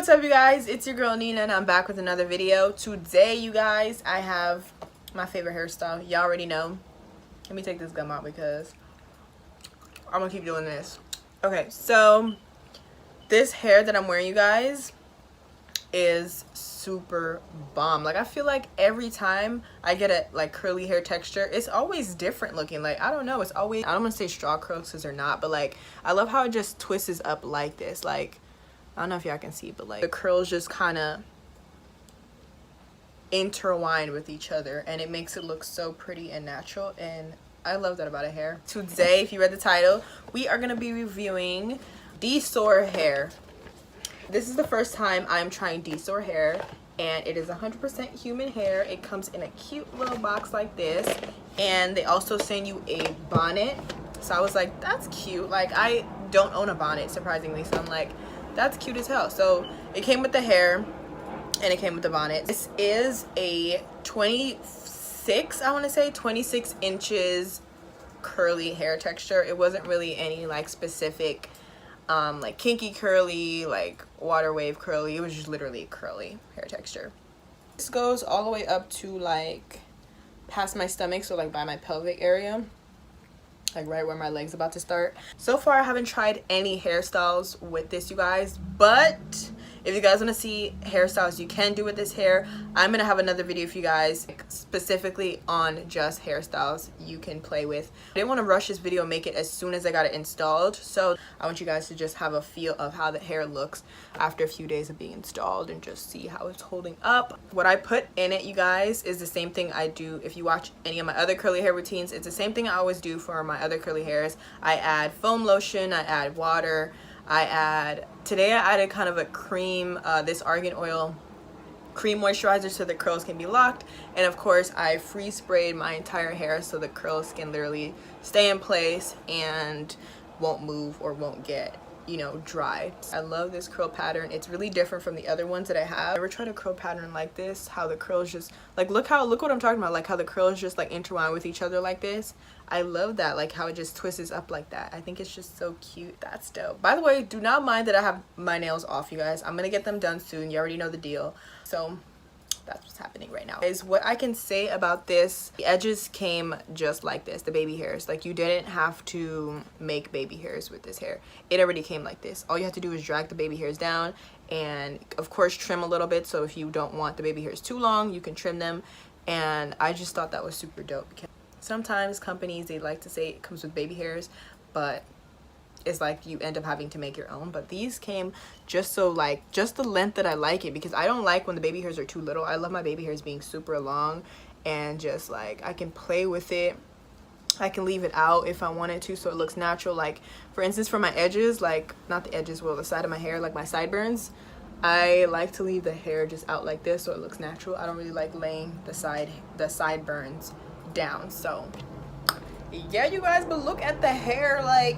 what's up you guys, it's your girl Nina and I'm back with another video. Today you guys, I have my favorite hairstyle. Y'all already know. Let me take this gum out because I'm gonna keep doing this. Okay, so this hair that I'm wearing, you guys, is super bomb. Like, I feel like every time I get a like curly hair texture, it's always different looking. Like, I don't know, it's always, I don't want to say straw curls because they're not, but like I love how it just twists up like this. Like, I don't know if y'all can see, but like the curls just kind of intertwine with each other and it makes it look so pretty and natural, and I love that about a hair. Today, if you read the title, we are going to be reviewing Dsoar hair. This is the first time I'm trying Dsoar hair, and it is 100% human hair. It comes in a cute little box like this, and they also send you a bonnet. So I was like, that's cute. Like, I don't own a bonnet, surprisingly, so I'm like, that's cute as hell. So it came with the hair and it came with the bonnet. This is a 26, I want to say 26 inches curly hair texture. It wasn't really any like specific like kinky curly, like water wave curly. It was just literally curly hair texture. This goes all the way up to like past my stomach, so like by my pelvic area, like right where my leg's about to start. So far I haven't tried any hairstyles with this, you guys, but if you guys want to see hairstyles you can do with this hair, I'm gonna have another video for you guys specifically on just hairstyles you can play with. I didn't want to rush this video and make it as soon as I got it installed, so I want you guys to just have a feel of how the hair looks after a few days of being installed and just see how it's holding up. What I put in it, you guys, is the same thing I do if you watch any of my other curly hair routines. It's the same thing I always do for my other curly hairs. I add foam lotion, I add water, today I added kind of a cream, this argan oil cream moisturizer so the curls can be locked, and of course I freeze sprayed my entire hair so the curls can literally stay in place and won't move or won't get, you know, dry. I love this curl pattern. It's really different from the other ones that I have. I've never tried a curl pattern like this, how the curls just like, look what I'm talking about, like how the curls just like intertwine with each other like this. I love that, like how it just twists up like that. I think it's just so cute. That's dope. By the way, do not mind that I have my nails off, you guys. I'm gonna get them done soon. You already know the deal. So that's what's happening right now. Is what I can say about this, the edges came just like this, the baby hairs. Like, you didn't have to make baby hairs with this hair. It already came like this. All you have to do is drag the baby hairs down and of course trim a little bit, so if you don't want the baby hairs too long, you can trim them. And I just thought that was super dope because sometimes companies, they like to say it comes with baby hairs, but it's like you end up having to make your own. But these came just so, like, just the length that I like it, because I don't like when the baby hairs are too little. I love my baby hairs being super long, and just like I can play with it. I can leave it out if I wanted to so it looks natural. Like, for instance, for my edges, like not the edges, well, the side of my hair, like my sideburns, I like to leave the hair just out like this so it looks natural. I don't really like laying the sideburns down. So yeah, you guys, but look at the hair. Like,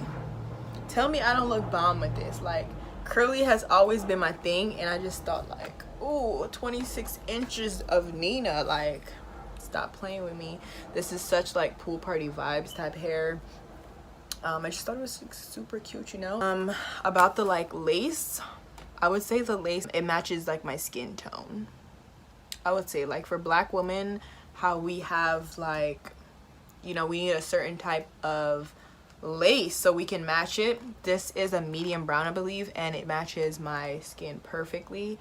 tell me I don't look bomb with this. Like, curly has always been my thing, and I just thought like, ooh, 26 inches of Nina, like, stop playing with me. This is such like pool party vibes type hair. I just thought it was like, super cute, you know. About the like lace, I would say the lace, it matches like my skin tone. I would say, like, for black women, how we have like, you know, we need a certain type of lace so we can match it. This is a medium brown, I believe, and it matches my skin perfectly.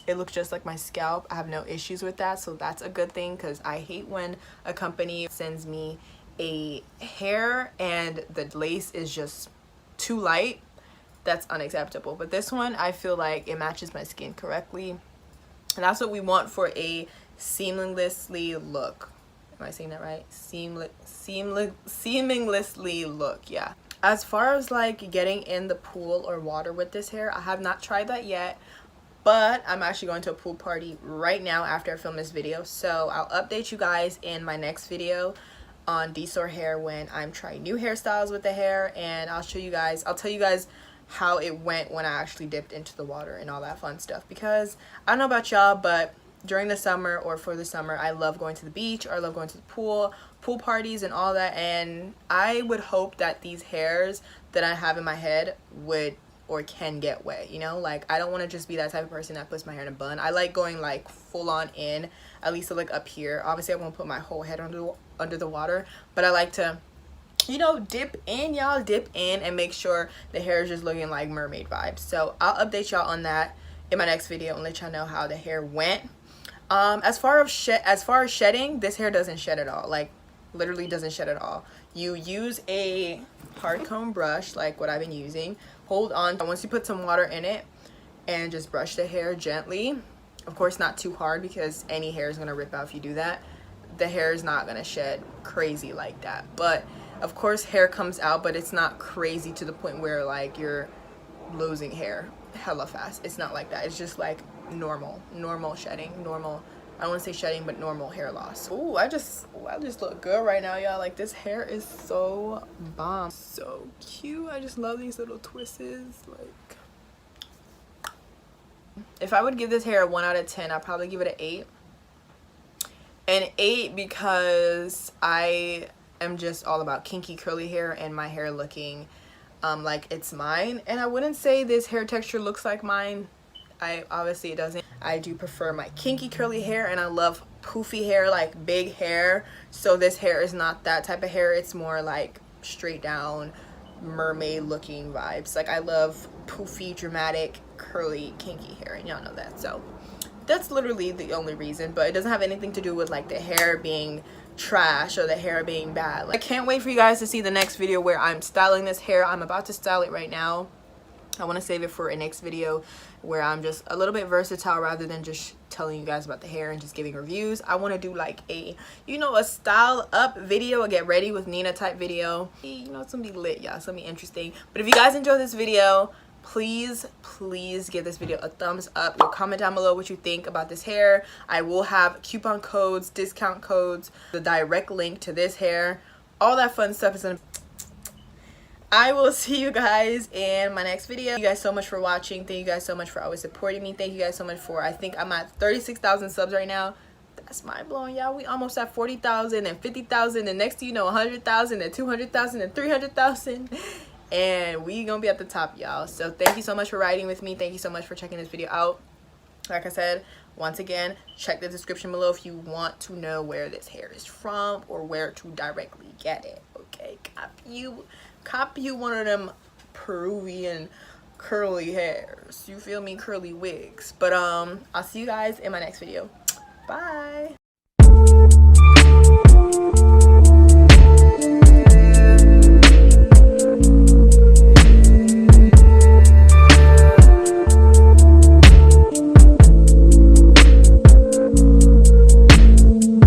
It looks just like my scalp. I have no issues with that, so that's a good thing, because I hate when a company sends me a hair and the lace is just too light. That's unacceptable. But this one, I feel like it matches my skin correctly, and that's what we want for a seamlessly look. Am I saying that right? Seamlessly look, yeah. As far as like getting in the pool or water with this hair, I have not tried that yet, but I'm actually going to a pool party right now after I film this video, so I'll update you guys in my next video on Dsoar hair when I'm trying new hairstyles with the hair, and I'll tell you guys how it went when I actually dipped into the water and all that fun stuff. Because I don't know about y'all, but during the summer or for the summer, I love going to the beach, or I love going to the pool parties and all that, and I would hope that these hairs that I have in my head would or can get wet, you know? Like, I don't want to just be that type of person that puts my hair in a bun. I like going like full on in, at least like up here. Obviously I won't put my whole head under the water, but I like to, you know, dip in, y'all, dip in and make sure the hair is just looking like mermaid vibes. So I'll update y'all on that in my next video and let y'all know how the hair went. As far as shedding, this hair doesn't shed at all. Like, literally doesn't shed at all. You use a hard comb brush like what I've been using. Hold on once you put some water in it and just brush the hair gently. Of course, not too hard because any hair is gonna rip out if you do that. The hair is not gonna shed crazy like that, but of course hair comes out, but it's not crazy to the point where like you're losing hair hella fast. It's not like that. It's just like normal shedding, normal, I don't want to say shedding, but normal hair loss. Ooh, I just look good right now, y'all. Like, this hair is so bomb, so cute. I just love these little twists. Like, if I would give this hair a 1 out of 10, I'd probably give it an 8. An 8 because I am just all about kinky curly hair and my hair looking like it's mine. And I wouldn't say this hair texture looks like mine. Obviously it doesn't. I do prefer my kinky curly hair, and I love poofy hair, like big hair. So this hair is not that type of hair. It's more like straight down mermaid looking vibes. Like, I love poofy, dramatic, curly, kinky hair, and y'all know that. So that's literally the only reason, but it doesn't have anything to do with like the hair being trash or the hair being bad. Like, I can't wait for you guys to see the next video where I'm styling this hair. I'm about to style it right now. I want to save it for a next video where I'm just a little bit versatile rather than just telling you guys about the hair and just giving reviews. I want to do like a, you know, a style up video, a get ready with Nina type video. You know, it's gonna be lit, y'all. It's gonna be interesting. But if you guys enjoyed this video, please give this video a thumbs up. Or comment down below what you think about this hair. I will have coupon codes, discount codes, the direct link to this hair, all that fun stuff is gonna. I will see you guys in my next video. Thank you guys so much for watching. Thank you guys so much for always supporting me. Thank you guys so much for, I think I'm at 36,000 subs right now. That's mind blowing, y'all. We almost at 40,000 and 50,000, and next thing you know, 100,000 and 200,000 and 300,000, and we gonna be at the top, y'all. So thank you so much for riding with me. Thank you so much for checking this video out. Like I said, once again, check the description below if you want to know where this hair is from or where to directly get it. Okay, copy you one of them Peruvian curly hairs, you feel me, curly wigs. But I'll see you guys in my next video. Bye.